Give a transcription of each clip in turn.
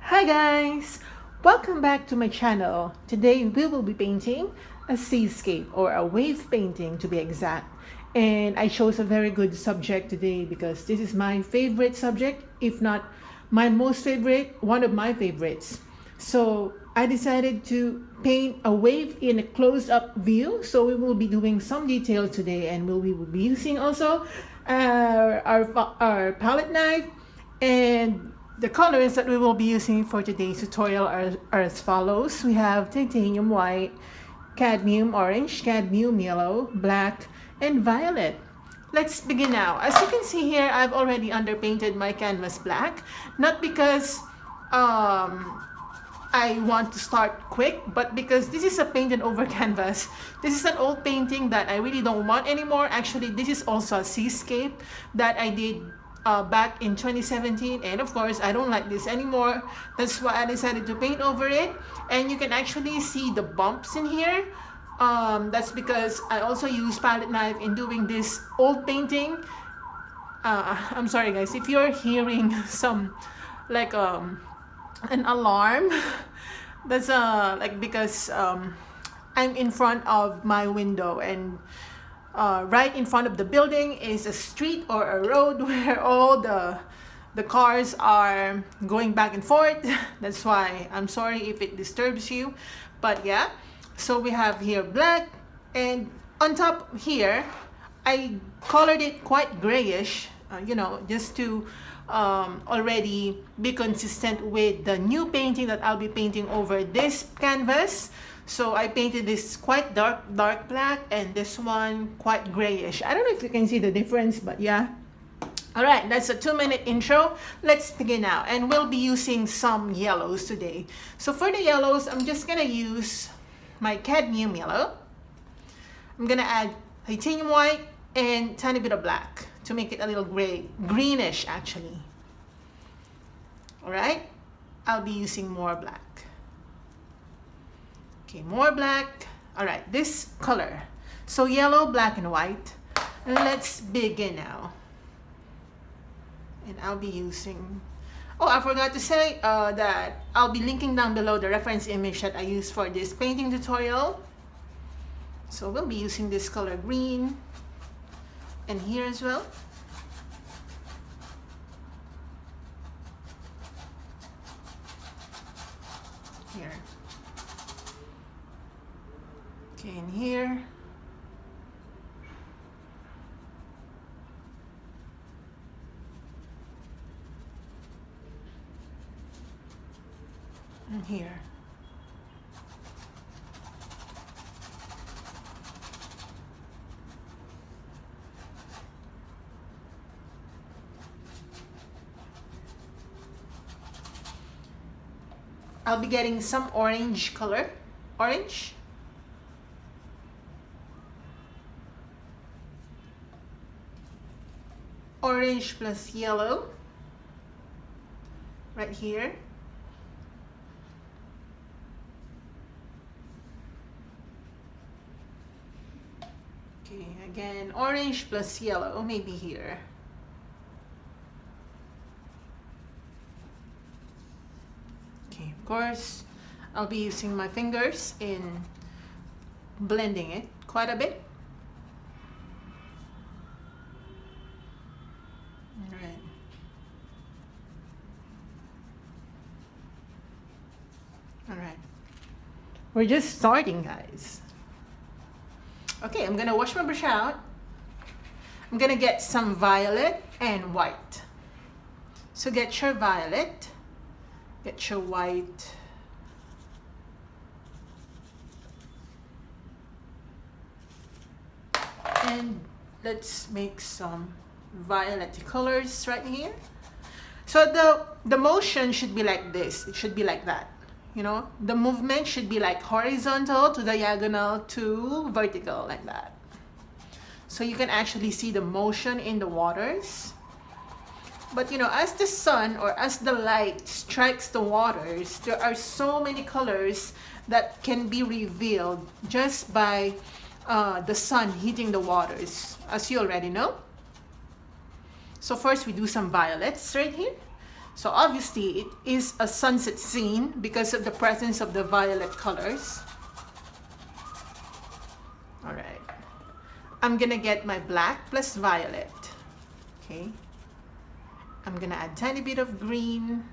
Hi guys! Welcome back to my channel. Today we will be painting a seascape or a wave painting to be exact. And I chose a very good subject today because this is my favorite subject, if not my most favorite, one of my favorites. So I decided to paint a wave in a close-up view. So we will be doing some details today, and we will be using also our palette knife, and the colors that we will be using for today's tutorial are as follows. We have titanium white, cadmium orange, cadmium yellow, black, and violet. Let's begin now. As you can see here, I've already underpainted my canvas black. Not because I want to start quick, but because this is a painted over canvas. This is an old painting that I really don't want anymore. Actually, this is also a seascape that I did back in 2017, and of course I don't like this anymore. That's why I decided to paint over it, and you can actually see the bumps in here. That's because I also use palette knife in doing this old painting. I'm sorry guys if you're hearing some like an alarm. That's like because I'm in front of my window, and right in front of the building is a street or a road where all the cars are going back and forth. That's why I'm sorry if it disturbs you, but yeah. So we have here black, and on top here I colored it quite grayish, just to already be consistent with the new painting that I'll be painting over this canvas. So I painted this quite dark black, and this one quite grayish. I don't know if you can see the difference, but yeah. All right, that's a 2-minute intro. Let's begin now, and we'll be using some yellows today. So for the yellows, I'm just gonna use my cadmium yellow. I'm gonna add titanium white and tiny bit of black to make it a little greenish actually. All right, I'll be using more black. Okay, more black. All right, this color. So yellow, black, and white. Let's begin now. And I'll be using, oh, I forgot to say that I'll be linking down below the reference image that I used for this painting tutorial. So we'll be using this color green, and here as well. Here. Okay, and here. And here. I'll be getting some orange color. Orange. Orange plus yellow. Right here. Okay, again, orange plus yellow, maybe here. Okay, of course, I'll be using my fingers in blending it quite a bit. All right. All right. We're just starting, guys. Okay, I'm gonna wash my brush out. I'm gonna get some violet and white. So get your violet, get your white, and let's make some violet colors right here. So the motion should be like this. It should be like that. The movement should be like horizontal to diagonal to vertical, like that. So you can actually see the motion in the waters. But as the sun or as the light strikes the waters, there are so many colors that can be revealed just by the sun hitting the waters, as you already know. So first we do some violets right here. So obviously it is a sunset scene because of the presence of the violet colors. All right. I'm gonna get my black plus violet. Okay. I'm gonna add tiny bit of green.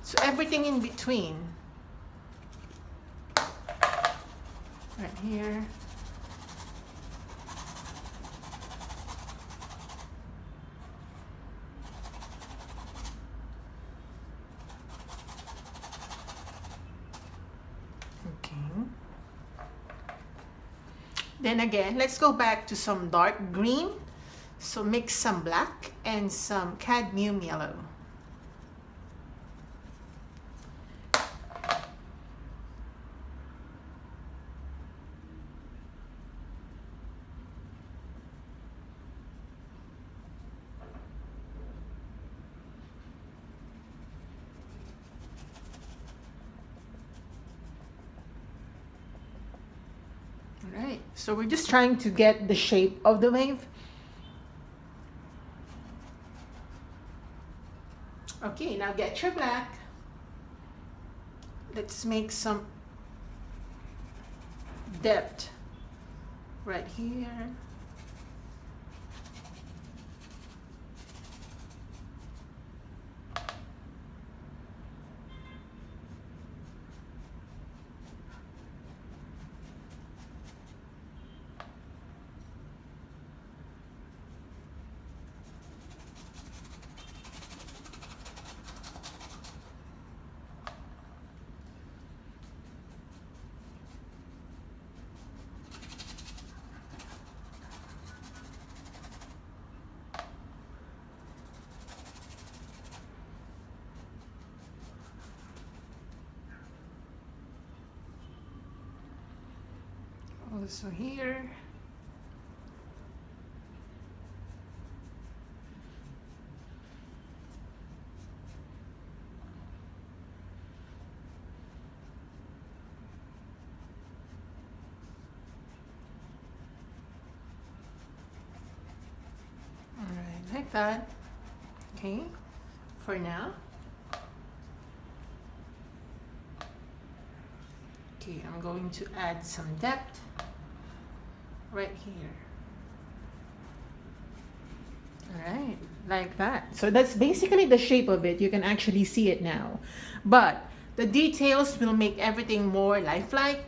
So everything in between. Right here. Okay. Then again, let's go back to some dark green. So mix some black and some cadmium yellow. Alright, so we're just trying to get the shape of the wave. Okay, now get your black. Let's make some depth right here. Also here. All right, like that. Okay, for now. Okay, I'm going to add some depth right here. All right, like that. So that's basically the shape of it. You can actually see it now. But the details will make everything more lifelike,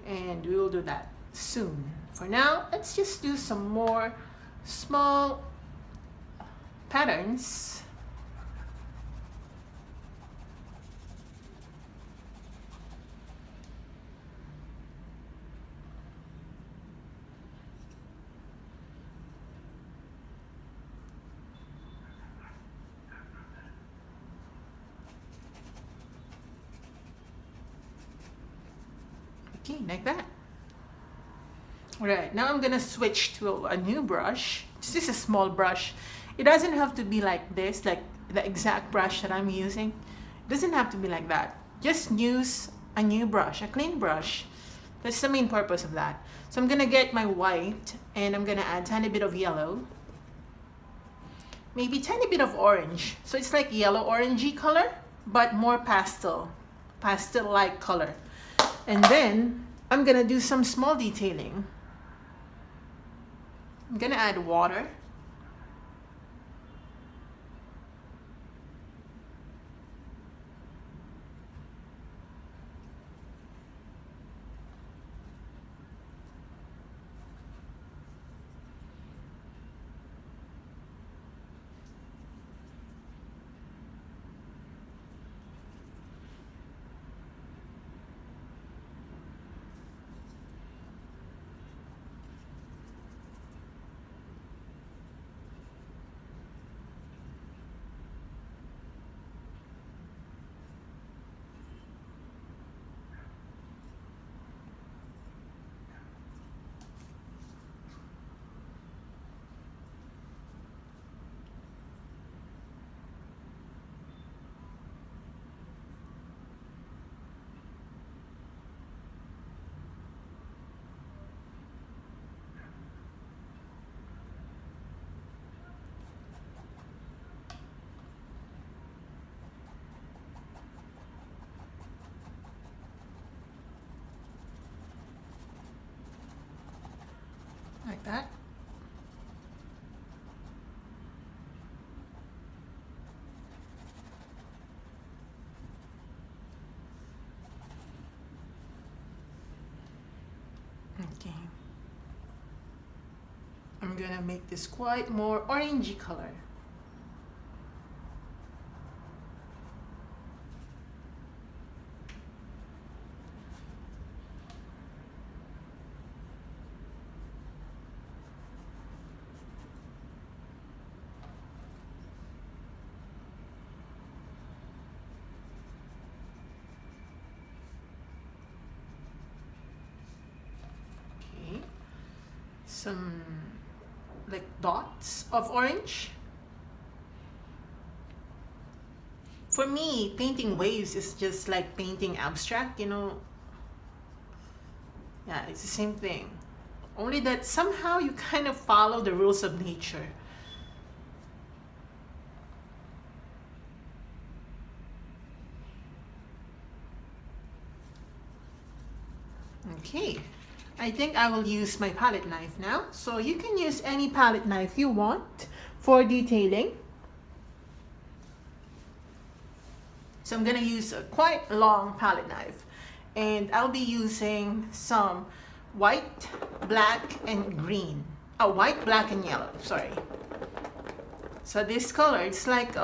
and we will do that soon. For now, let's just do some more small patterns. Okay, like that. All right, now I'm gonna switch to a new brush. This is a small brush. It doesn't have to be like this, like the exact brush that I'm using. It doesn't have to be like that. Just use a new brush, a clean brush. That's the main purpose of that. So I'm gonna get my white and I'm gonna add a tiny bit of yellow. Maybe tiny bit of orange. So it's like yellow orangey color, but more pastel-like color. And then I'm gonna do some small detailing. I'm gonna add water. Okay. I'm gonna make this quite more orangey color. Okay. Some like dots of orange. For me, painting waves is just like painting abstract, you know. Yeah, it's the same thing. Only that somehow you kind of follow the rules of nature. Okay, I think I will use my palette knife now. So you can use any palette knife you want for detailing. So I'm gonna use a quite long palette knife, and I'll be using some white, black, and green. Oh, white, black, and yellow, sorry. So this color, it's like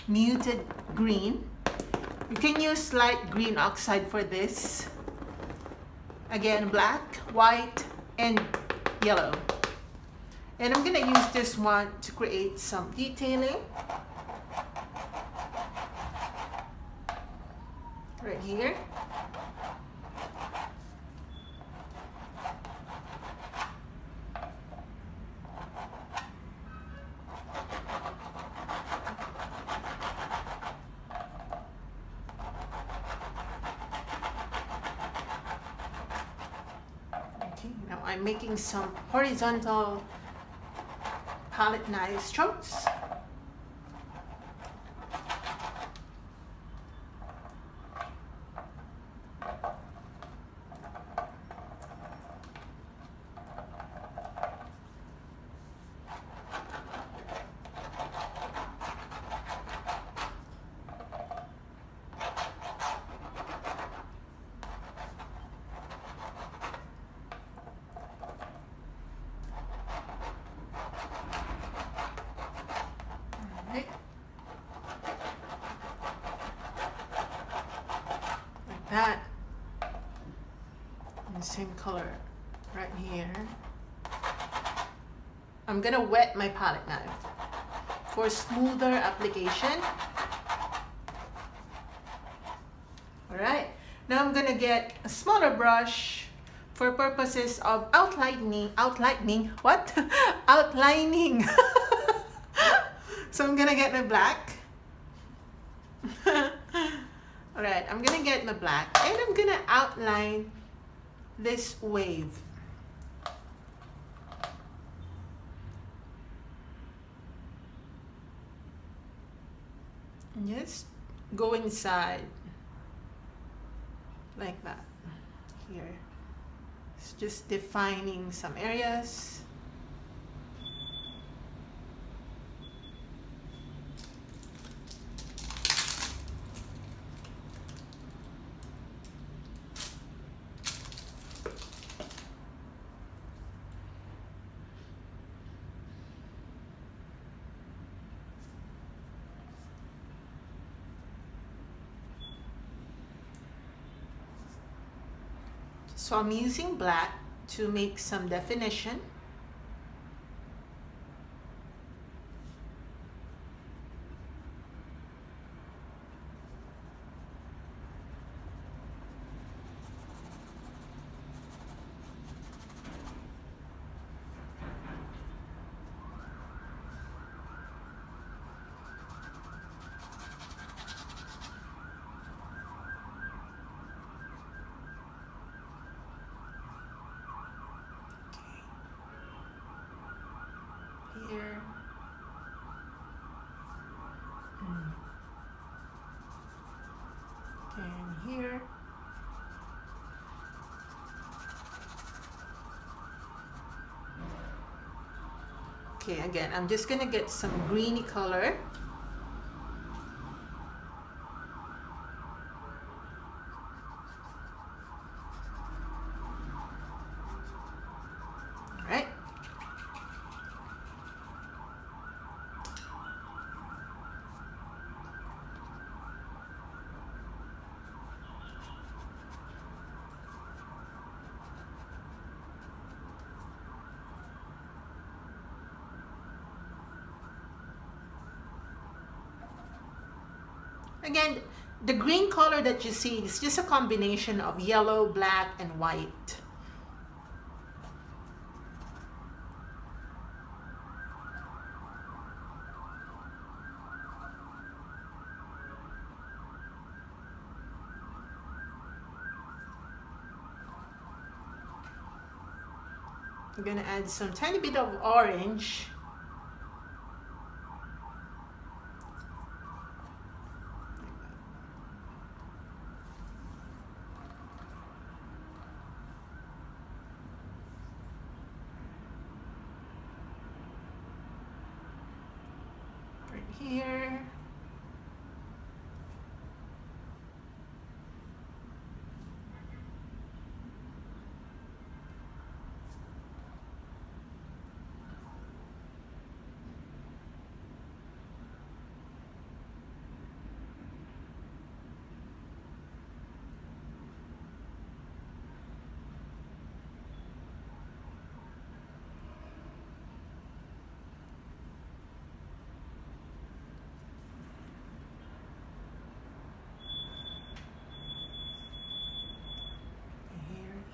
muted green. You can use light green oxide for this. Again, black, white, and yellow. And I'm gonna use this one to create some detailing. Right here. Okay, now I'm making some horizontal palette knife strokes. Like that. And same color right here. I'm gonna wet my palette knife for smoother application. Alright, now I'm gonna get a smaller brush for purposes of outlining, what? Outlining. So I'm gonna get my black. Alright, I'm gonna get my black and I'm gonna outline this wave. And just go inside like that. Here. It's just defining some areas. So I'm using black to make some definition. Here. And here. Okay, again, I'm just gonna get some greeny color. Again, the green color that you see is just a combination of yellow, black, and white. I'm gonna add some tiny bit of orange. Right here.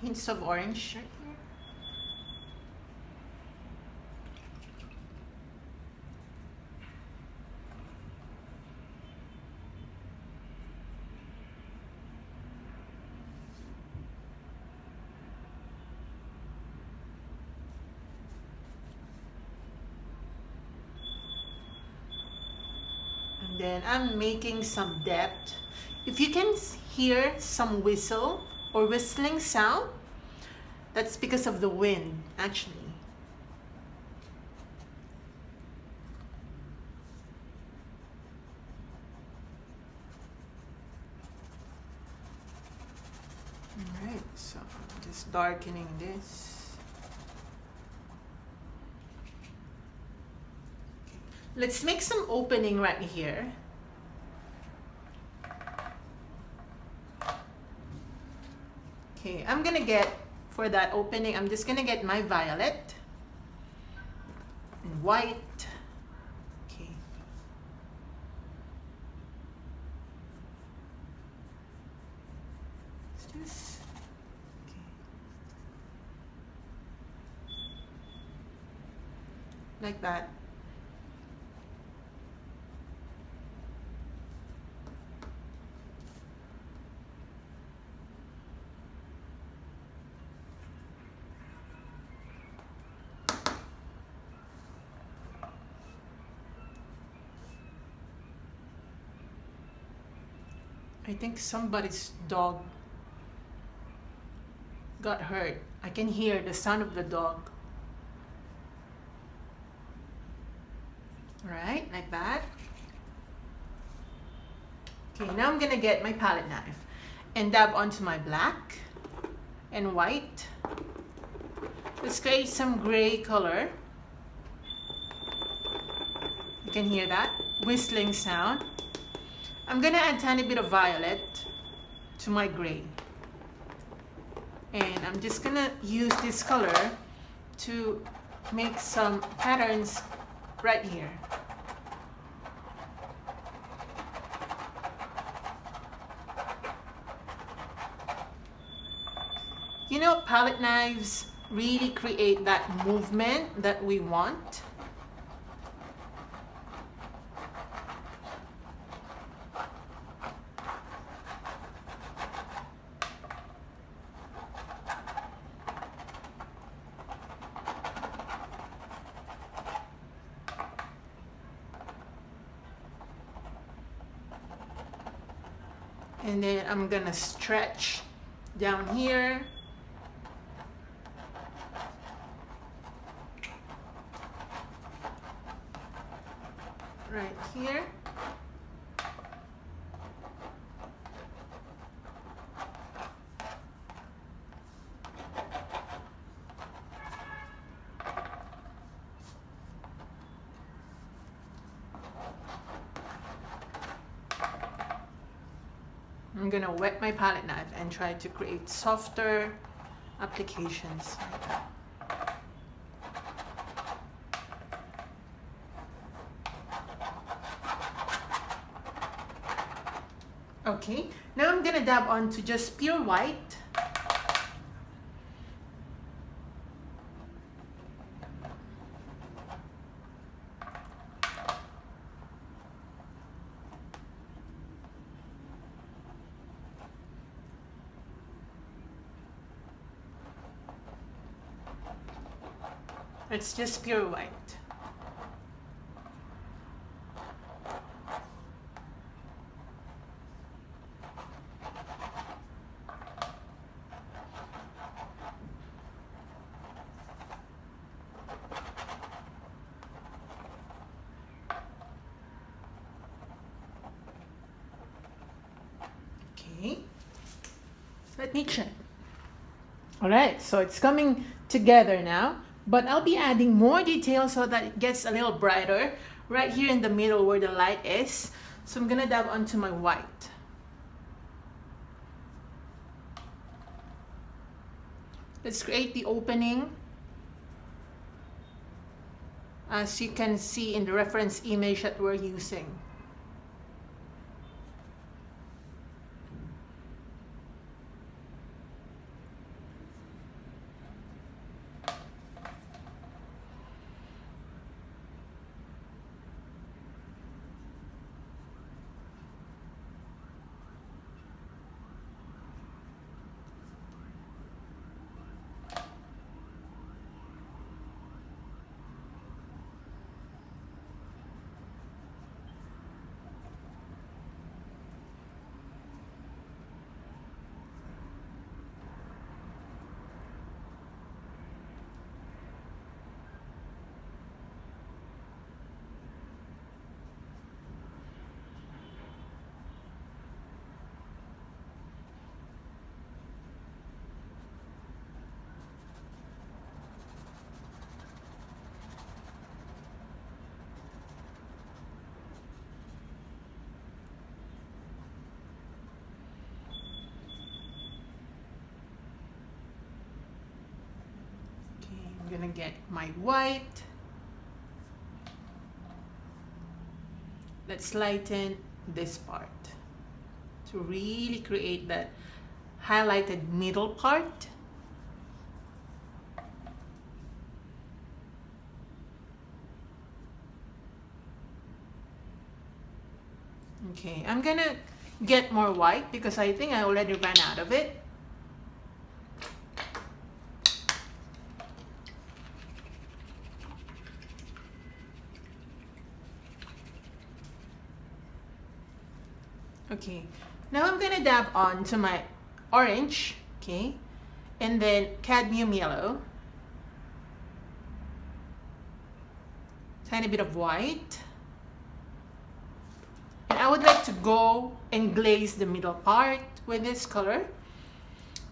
Hints of orange right here. And then I'm making some depth. If you can hear some whistle or whistling sound, that's because of the wind, actually. All right, so just darkening this. Let's make some opening right here. Okay, I'm gonna get, for that opening, I'm just gonna get my violet and white. Okay. Let's just, okay. Like that. I think somebody's dog got hurt. I can hear the sound of the dog. Right, like that. Okay, now I'm gonna get my palette knife and dab onto my black and white. Let's create some gray color. You can hear that whistling sound. I'm gonna add a tiny bit of violet to my gray. And I'm just gonna use this color to make some patterns right here. You know, palette knives really create that movement that we want. And then I'm gonna stretch down here. Right here. I'm gonna wet my palette knife and try to create softer applications like that. Okay, now I'm gonna dab onto just pure white. It's just pure white. Okay, let me check. All right, so it's coming together now, but I'll be adding more detail so that it gets a little brighter right here in the middle where the light is. So I'm gonna dab onto my white. Let's create the opening. As you can see in the reference image that we're using. I'm gonna get my white. Let's lighten this part to really create that highlighted middle part. Okay, I'm gonna get more white because I think I already ran out of it. Okay, now I'm gonna dab on to my orange, okay, and then cadmium yellow, tiny bit of white, and I would like to go and glaze the middle part with this color.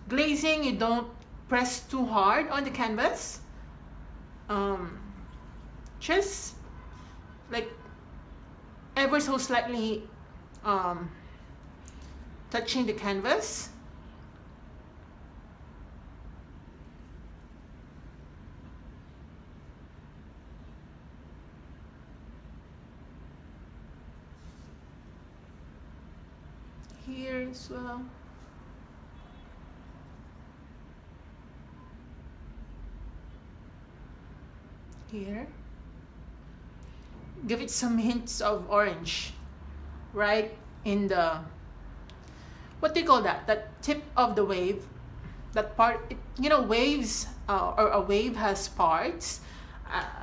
Glazing, you don't press too hard on the canvas, just like ever so slightly touching the canvas. Here as well. Here. Give it some hints of orange right in the, what do you call that? That tip of the wave, that part, you know, waves, or a wave has parts.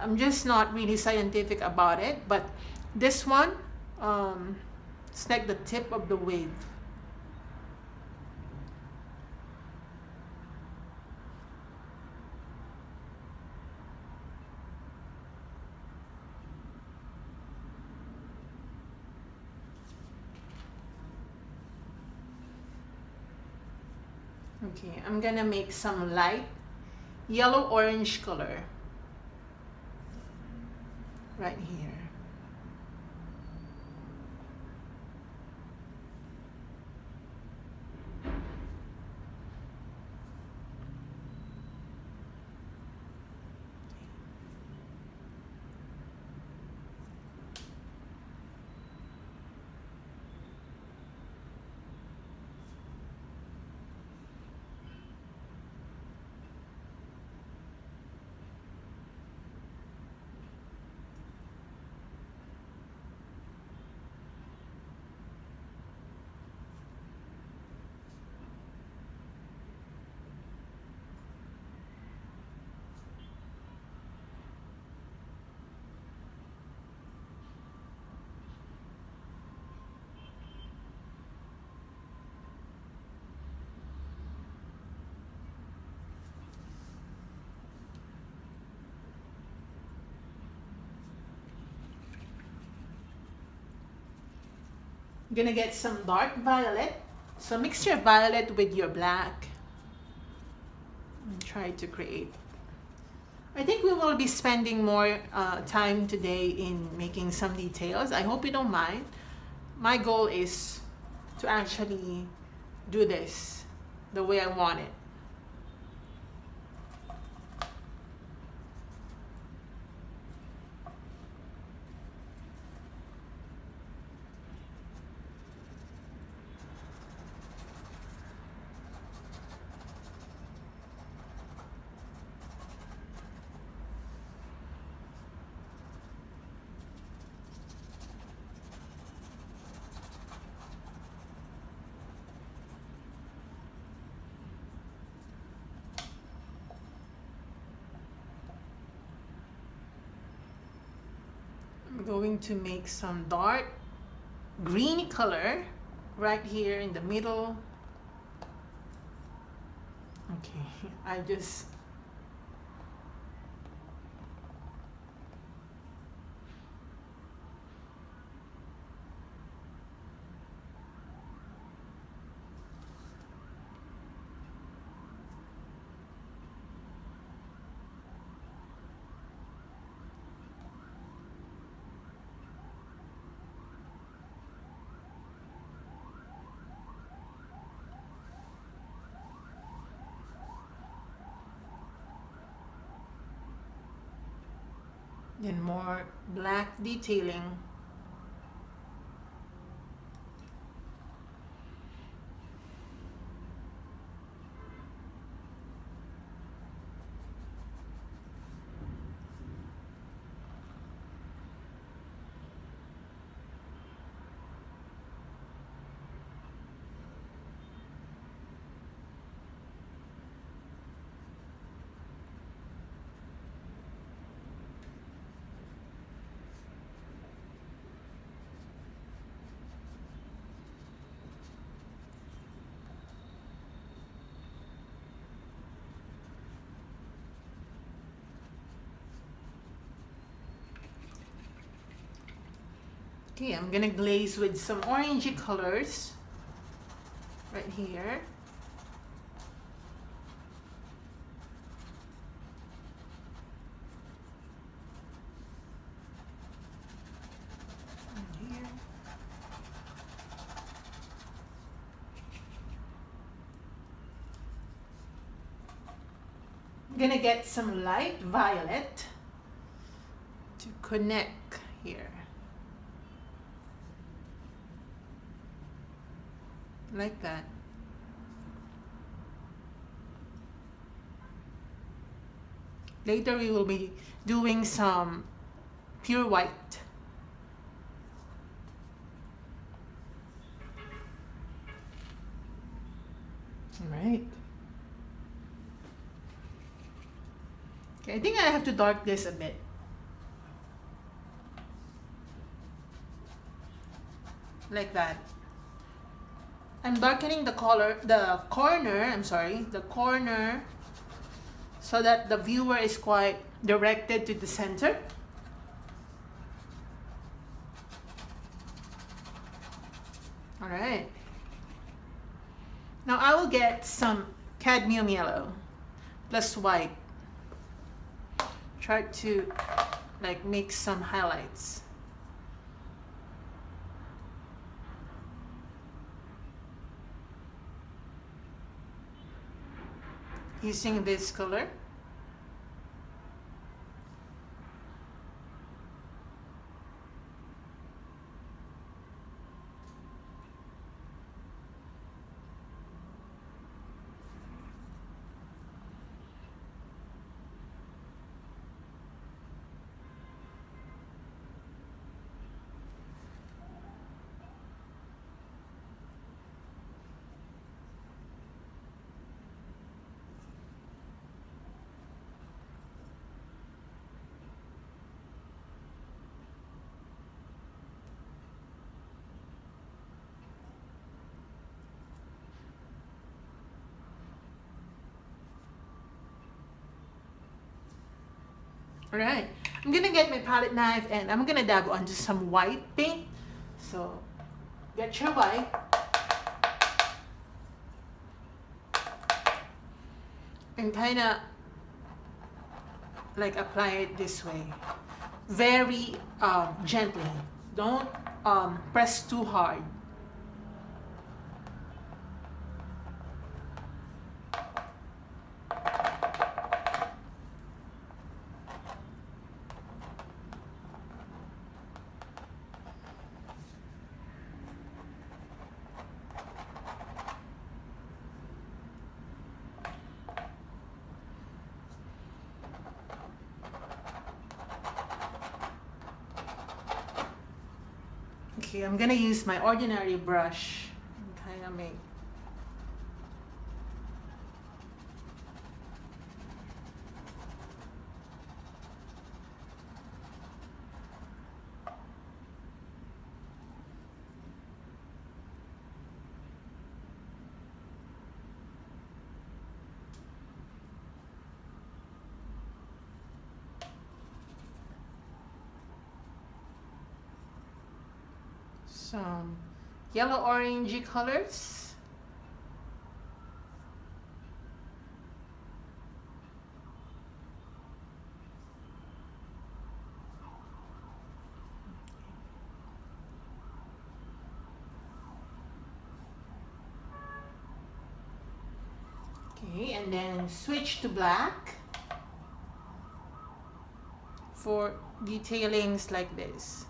I'm just not really scientific about it, but this one, it's like the tip of the wave. Okay, I'm gonna make some light yellow-orange color right here. gonna get some dark violet. So mix your violet with your black and try to create. I think we will be spending more time today in making some details. I hope you don't mind. My goal is to actually do this the way I want it. I'm going to make some dark greeny color right here in the middle. Okay, I just then more black detailing. Okay, I'm gonna glaze with some orangey colors right here. And here. I'm gonna get some light violet to connect here. Like that. Later we will be doing some pure white. All right. Okay, I think I have to dark this a bit. Like that. I'm darkening the corner, so that the viewer is quite directed to the center. All right. Now I will get some cadmium yellow plus white. Try to like make some highlights. Using this color. Alright, I'm gonna get my palette knife and I'm gonna dab onto some white paint. So get your white, and kind of like apply it this way, very gently. Don't press too hard. Okay, I'm gonna use my ordinary brush and kind of make some yellow orangey colors. Okay, and then switch to black for detailings like this.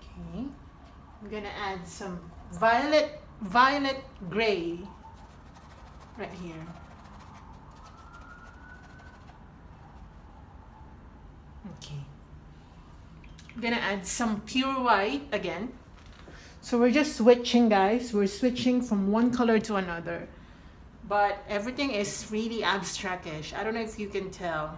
Okay, I'm gonna add some violet gray right here. Okay, I'm gonna add some pure white again. So we're just switching, guys. We're switching from one color to another, but everything is really abstract-ish. I don't know if you can tell.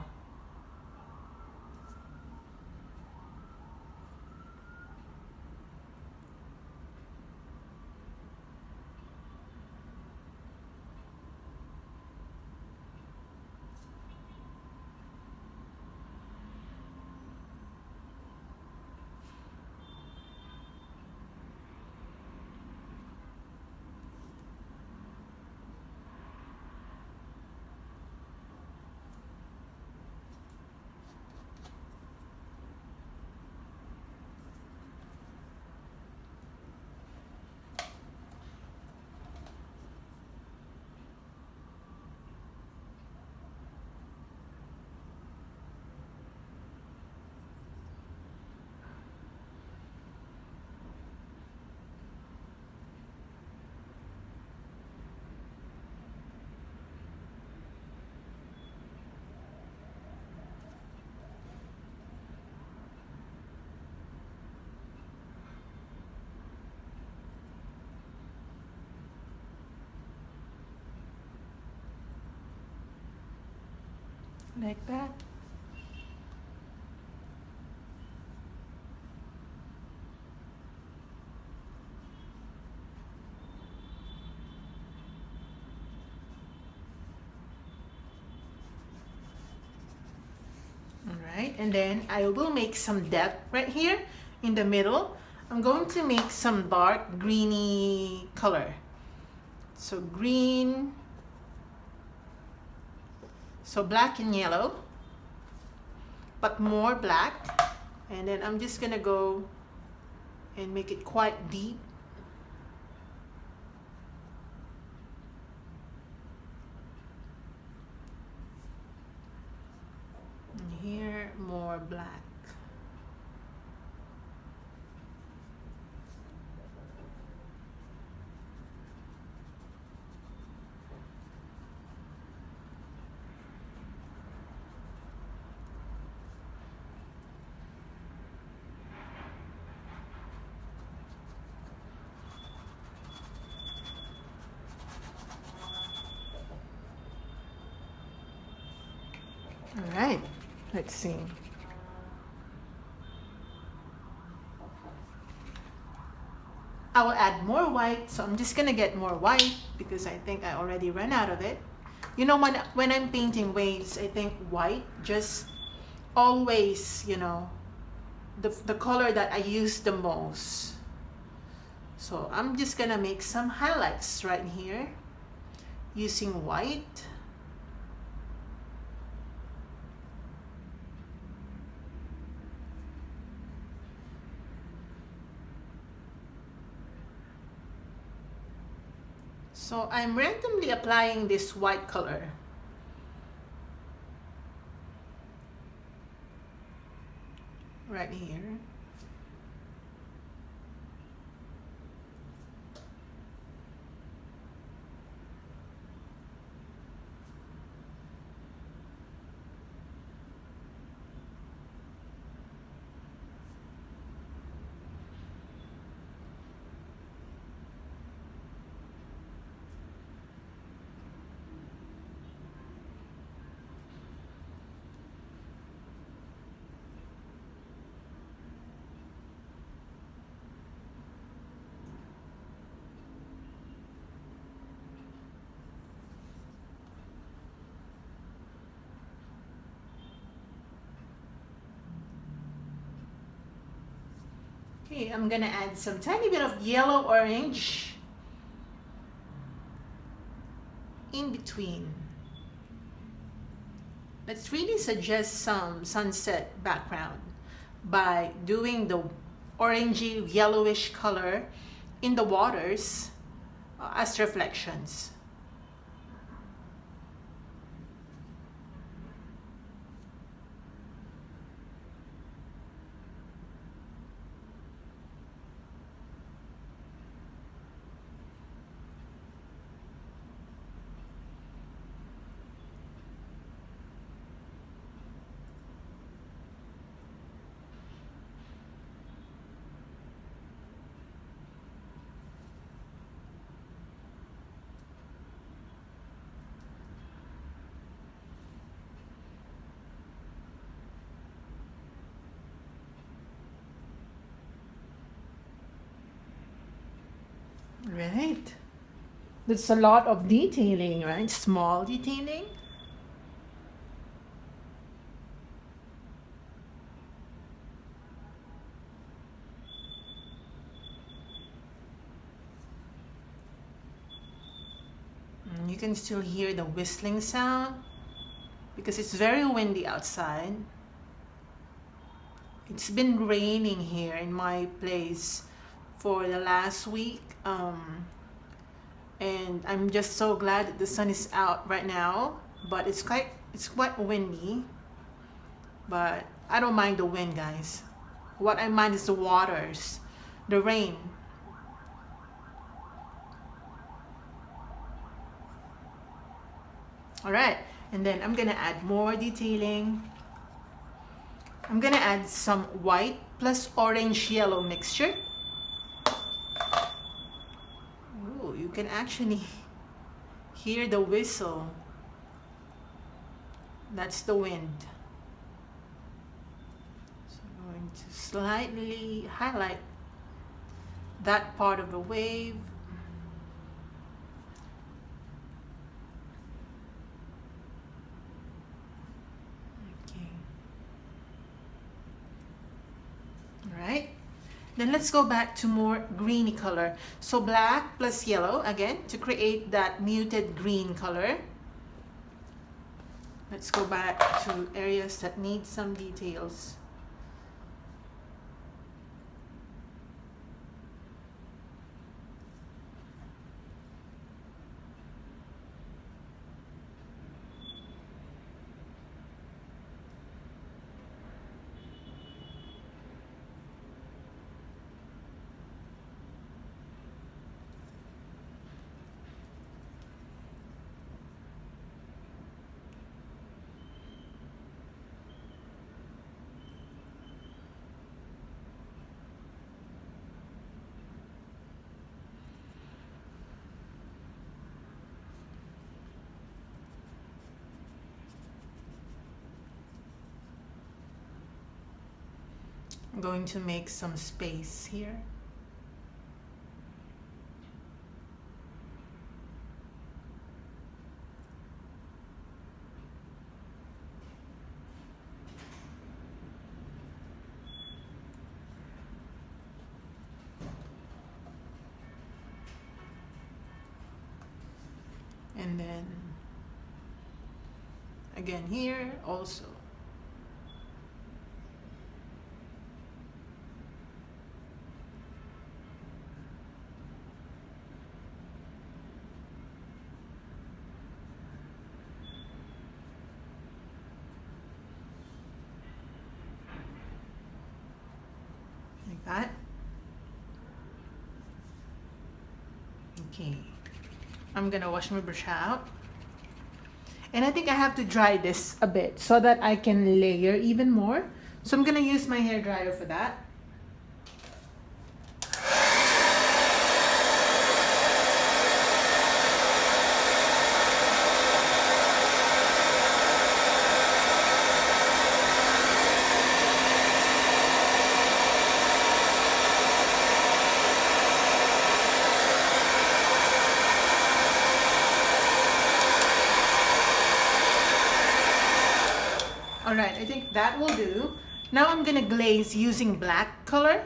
Like that. All right, and then I will make some depth right here in the middle. I'm going to make some dark greeny color. So green, so black and yellow, but more black. And then I'm just gonna go and make it quite deep. And here, more black. All right, let's see. I will add more white, so I'm just gonna get more white because I think I already ran out of it. You know, when I'm painting waves, I think white just always, you know, the color that I use the most. So I'm just gonna make some highlights right here using white. So I'm randomly applying this white color. Right here. Okay, I'm gonna add some tiny bit of yellow orange in between. Let's really suggest some sunset background by doing the orangey yellowish color in the waters as reflections. Right. That's a lot of detailing, right? Small detailing. You can still hear the whistling sound because it's very windy outside. It's been raining here in my place for the last week. And I'm just so glad that the sun is out right now, but it's quite windy, but I don't mind the wind, guys. What I mind is the waters, the rain. All right, and then I'm gonna add more detailing. I'm gonna add some white plus orange yellow mixture. Ooh, you can actually hear the whistle. That's the wind. So I'm going to slightly highlight that part of the wave. Okay. All right. Then let's go back to more greeny color. So black plus yellow again to create that muted green color. Let's go back to areas that need some details. I'm going to make some space here. And then again here also. Like that. Okay. I'm gonna wash my brush out. And I think I have to dry this a bit so that I can layer even more. So I'm gonna use my hair dryer for that. Alright, I think that will do. Now I'm gonna glaze using black color.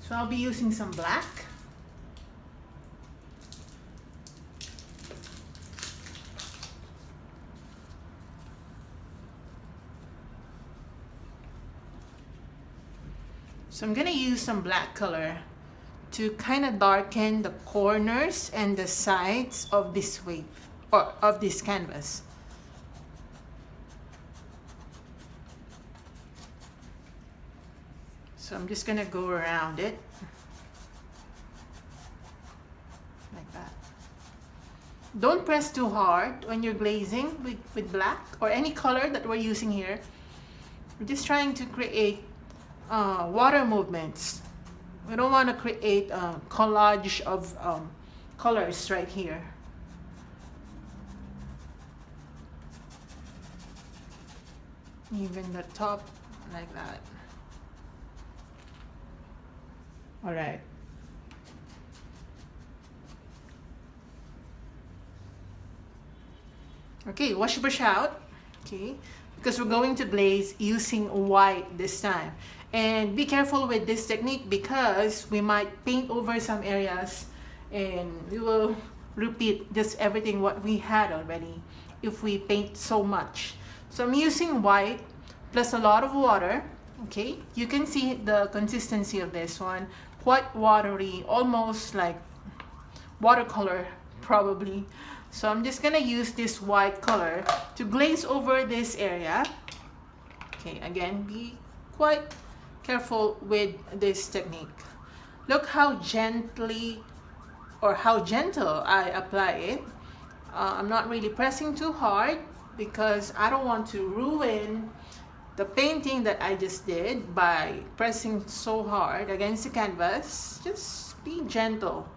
So I'll be using some black. So I'm gonna use some black color to kind of darken the corners and the sides of this wave, or of this canvas. So I'm just gonna go around it like that. Don't press too hard when you're glazing with black or any color that we're using here. We're just trying to create water movements. We don't want to create a collage of colors right here. Even the top, like that. All right. Okay, wash your brush out. Okay, because we're going to glaze using white this time. And be careful with this technique because we might paint over some areas and we will repeat just everything what we had already if we paint so much. So I'm using white plus a lot of water. Okay, you can see the consistency of this one. Quite watery, almost like watercolor probably. So I'm just gonna use this white color to glaze over this area. Okay, again, be quite careful with this technique. Look how gently or how gentle I apply it. I'm not really pressing too hard because I don't want to ruin the painting that I just did by pressing so hard against the canvas. Just be gentle.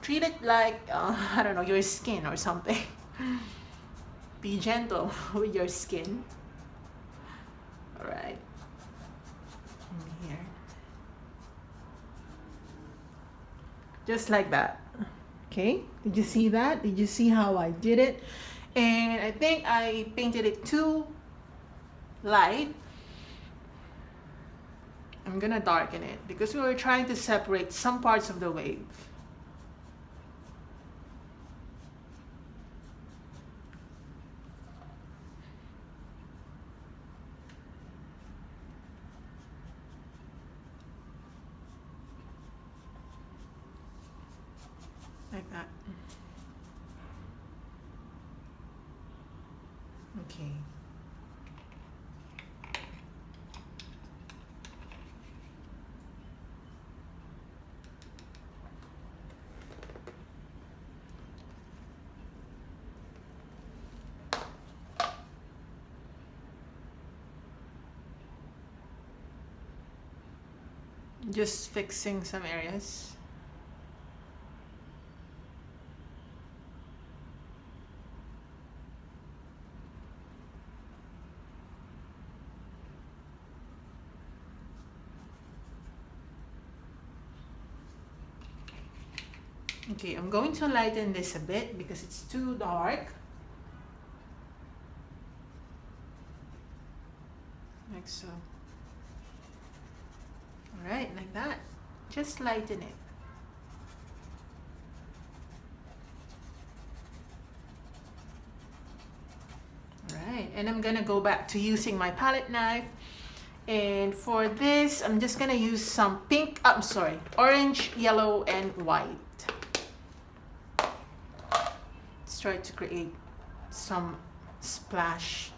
Treat it like, I don't know, your skin or something. Be gentle with your skin. All right. Here. Just like that. Okay, did you see that? Did you see how I did it? And I think I painted it too light. I'm gonna darken it because we were trying to separate some parts of the wave. Like that. Okay. Just fixing some areas. Okay, I'm going to lighten this a bit because it's too dark. Like so. Alright, like that. Just lighten it. Alright, and I'm gonna go back to using my palette knife. And for this, I'm just gonna use some pink, I'm sorry, orange, yellow, and white. Let's try to create some splashes,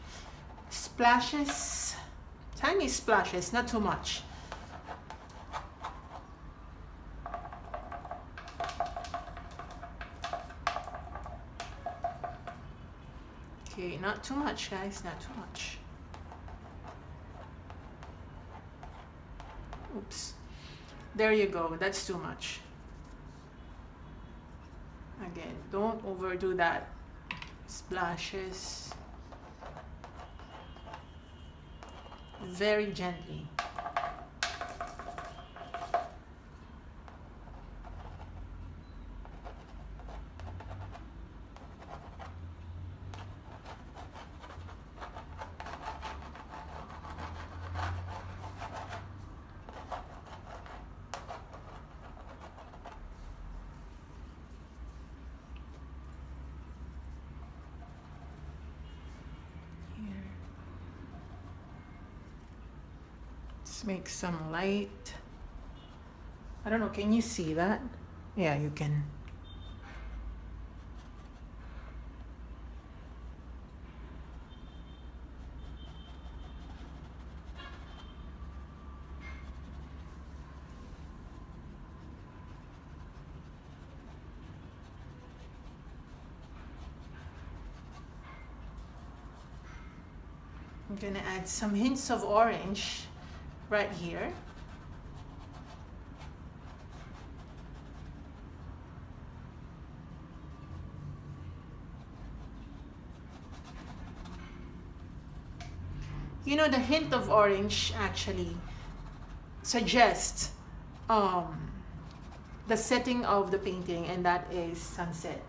tiny splashes, not too much. Okay, not too much, guys, not too much. Oops. There you go, that's too much. Again, don't overdo that. Splashes. Very gently. Let's make some light. I don't know, can you see that? Yeah, you can. I'm gonna add some hints of orange right here. You know, the hint of orange actually suggests the setting of the painting, and that is sunset.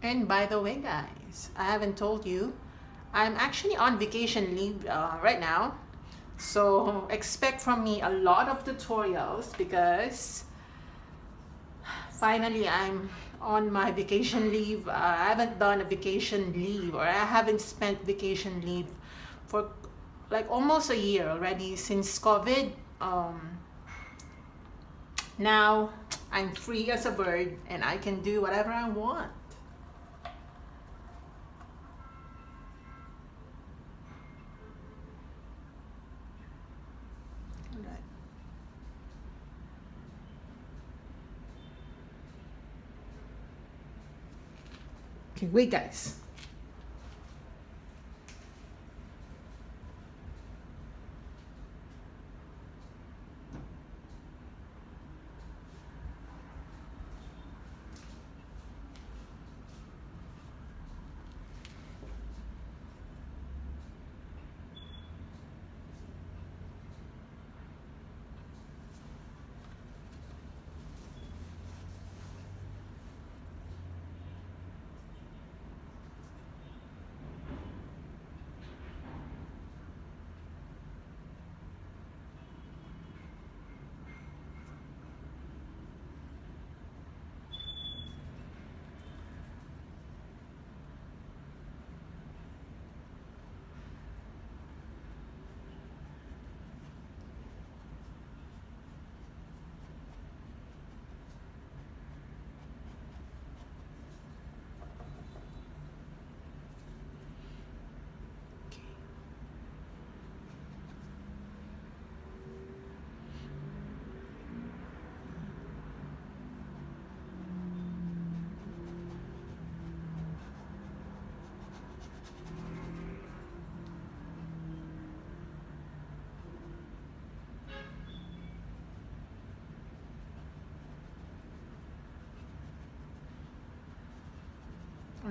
And by the way, guys, I haven't told you, I'm actually on vacation leave right now. So expect from me a lot of tutorials because finally I'm on my vacation leave. I haven't done a vacation leave, or I haven't spent vacation leave for like almost a year already since COVID. Now I'm free as a bird and I can do whatever I want. Okay, wait, guys.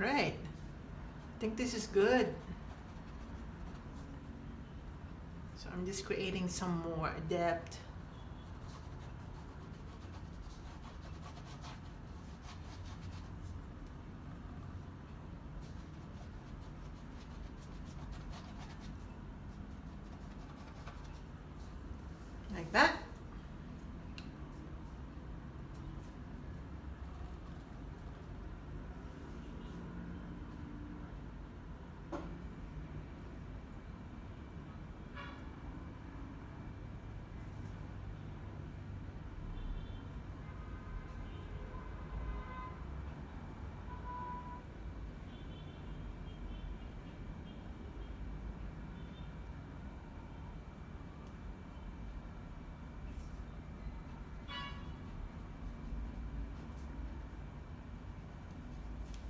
right, I think this is good. So I'm just creating some more depth. Like that.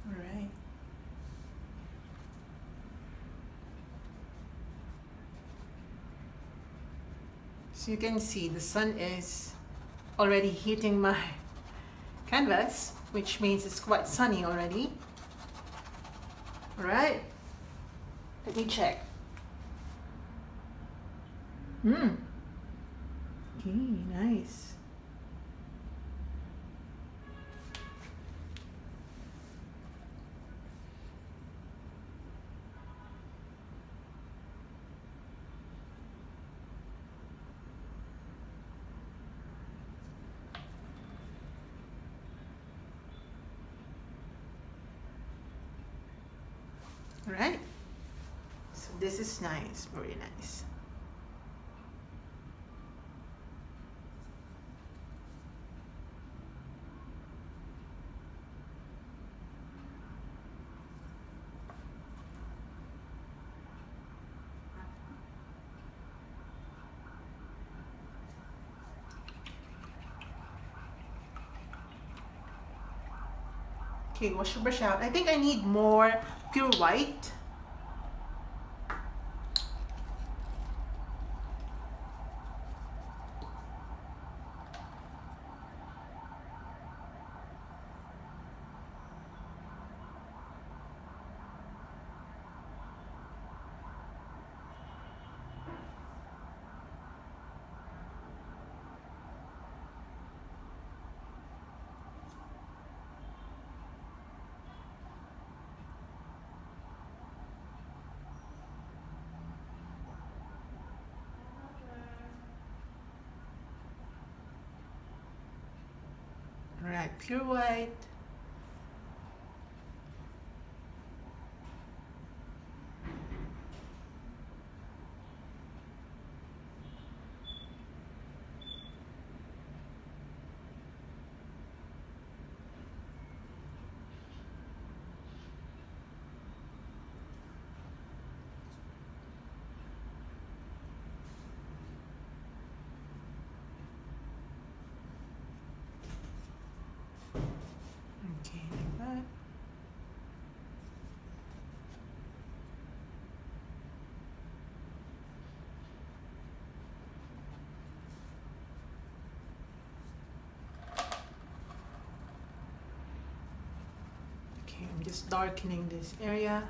All right. So you can see the sun is already hitting my canvas, which means it's quite sunny already. All right, let me check. Okay, nice. All right, so this is nice, very nice. Okay, wash your brush out. I think I need more pure white. All right, pure white. Okay, like that. Okay, I'm just darkening this area.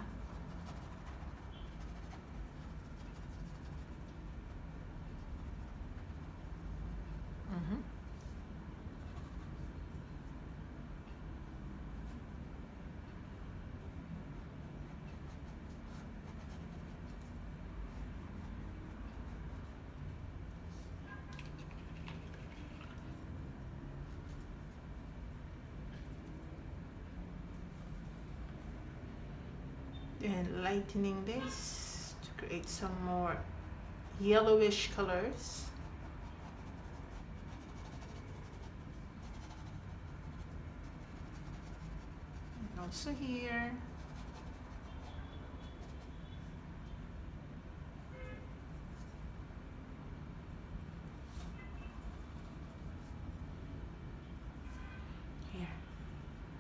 And lightening this to create some more yellowish colors. And also here. Here.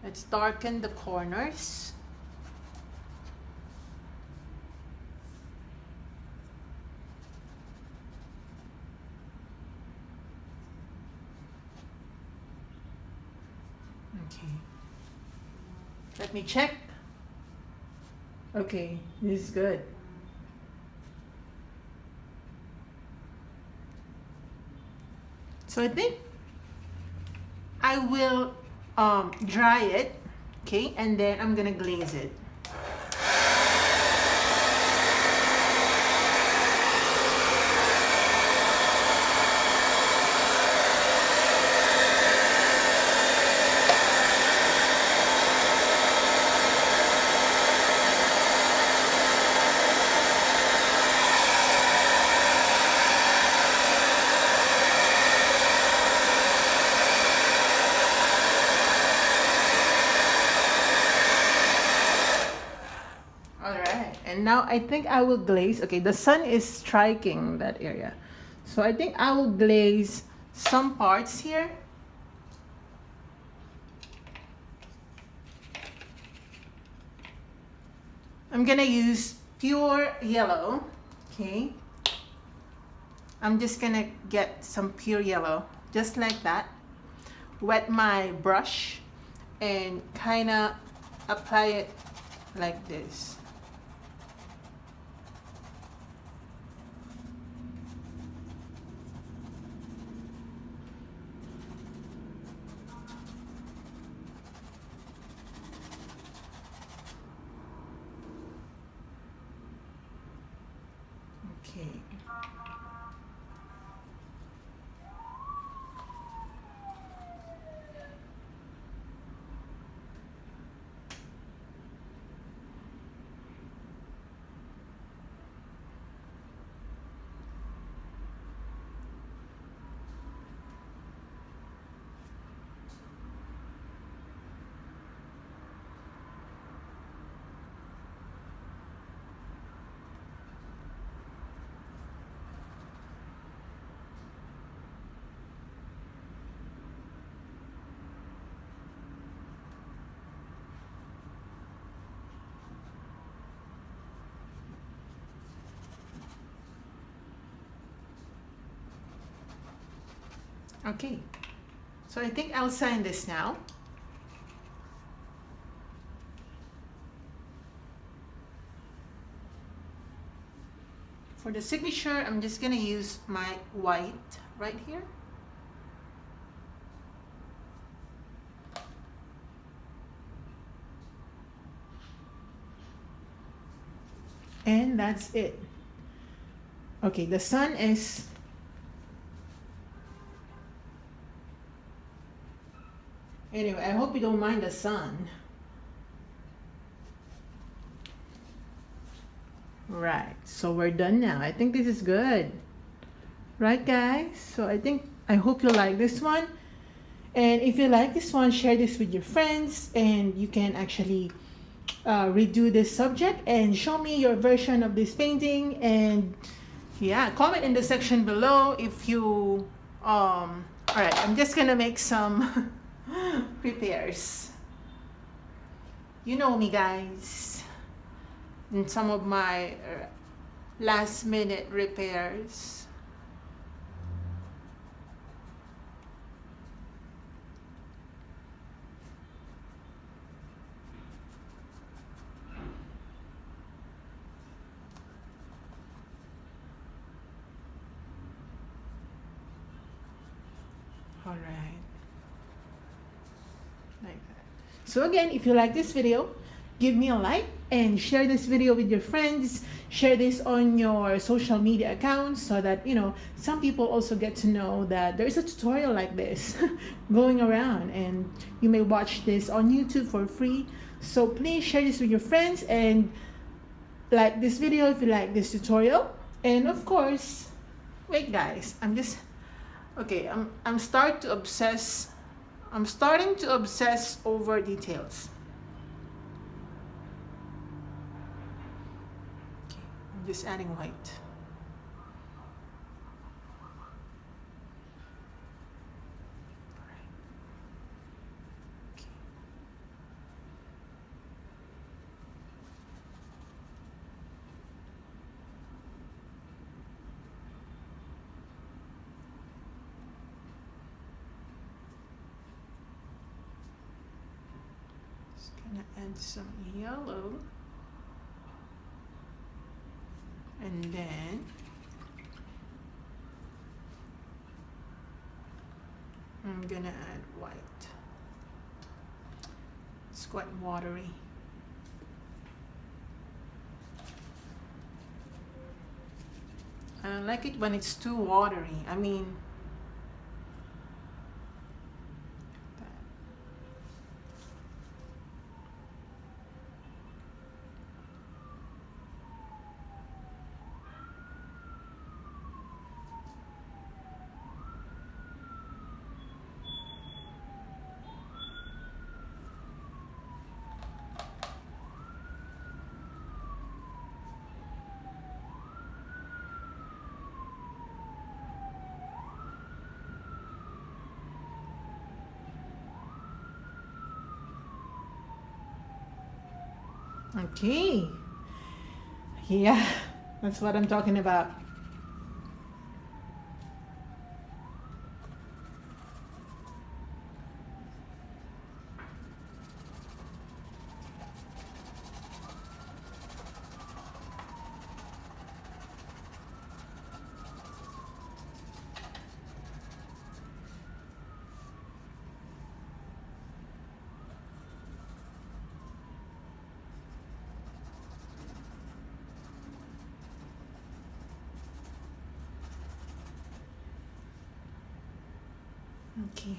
Let's darken the corners. Okay. Let me check. Okay, this is good. So I think I will dry it, okay, and then I'm gonna glaze it. Alright, and now I think I will glaze. Okay, the sun is striking that area. So I think I will glaze some parts here. I'm gonna use pure yellow, okay? I'm just gonna get some pure yellow, just like that. Wet my brush and kinda apply it like this. Okay. Okay, so I think I'll sign this now. For the signature, I'm just gonna use my white right here. And that's it. Okay, the sun is anyway, I hope you don't mind the sun. Right, so we're done now. I think this is good. Right, guys? So I hope you like this one. And if you like this one, share this with your friends, and you can actually redo this subject and show me your version of this painting. And yeah, comment in the section below if you all right, I'm just gonna make some repairs. You know me, guys, and some of my last minute repairs. All right, like that. So again, if you like this video, give me a like and share this video with your friends. Share this on your social media accounts so that some people also get to know that there is a tutorial like this going around, and you may watch this on YouTube for free. So please share this with your friends and like this video if you like this tutorial. And of course, wait, guys, I'm starting to obsess over details. Okay, I'm just adding white. Just gonna add some yellow. And then I'm gonna add white. It's quite watery. I don't like it when it's too watery. I mean, okay. Yeah, that's what I'm talking about. Okay.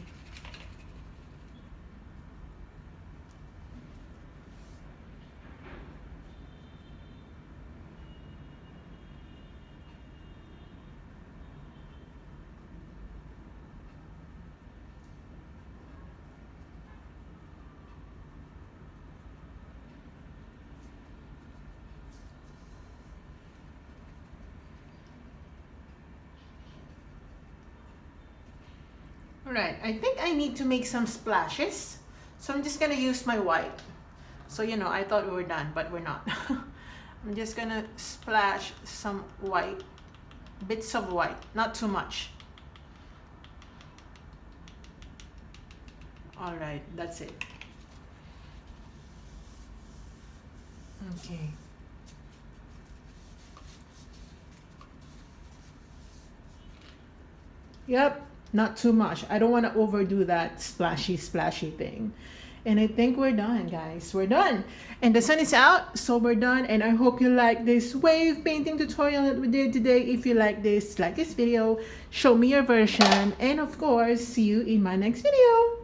Alright, I think I need to make some splashes. So I'm just gonna use my white. So you know, I thought we were done, but we're not. I'm just gonna splash some white, bits of white, not too much. Alright, that's it. Okay. Yep, not too much. I don't want to overdo that splashy thing. And I think we're done, guys. We're done. And the sun is out, so we're done. And I hope you like this wave painting tutorial that we did today. If you like this video, show me your version. And of course, see you in my next video.